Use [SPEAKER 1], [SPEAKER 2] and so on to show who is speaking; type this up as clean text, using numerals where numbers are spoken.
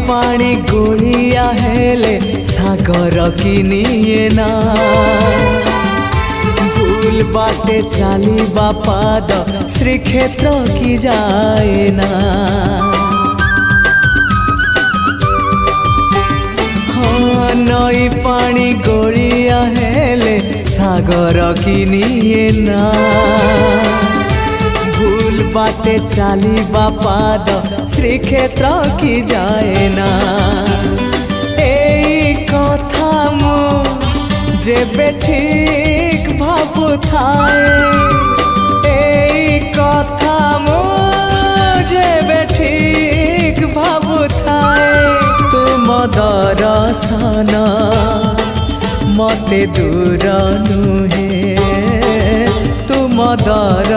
[SPEAKER 1] पानी गोलिया हेले सागर किनिए ना भूल बाटे चाली बापाद श्रीक्षेत्र की जाए ना। हाँ नई पानी गोलिया हेले सागर किनिए ना भूल बाटे चाली बापाद श्रीक्षेत्र की जाए ना। एई कथा मु जेबे ठीक भाबु थाए एई कथा मु जेबे ठीक भाबु थाए तुम दर्शन मते दूर नुहे तुम दर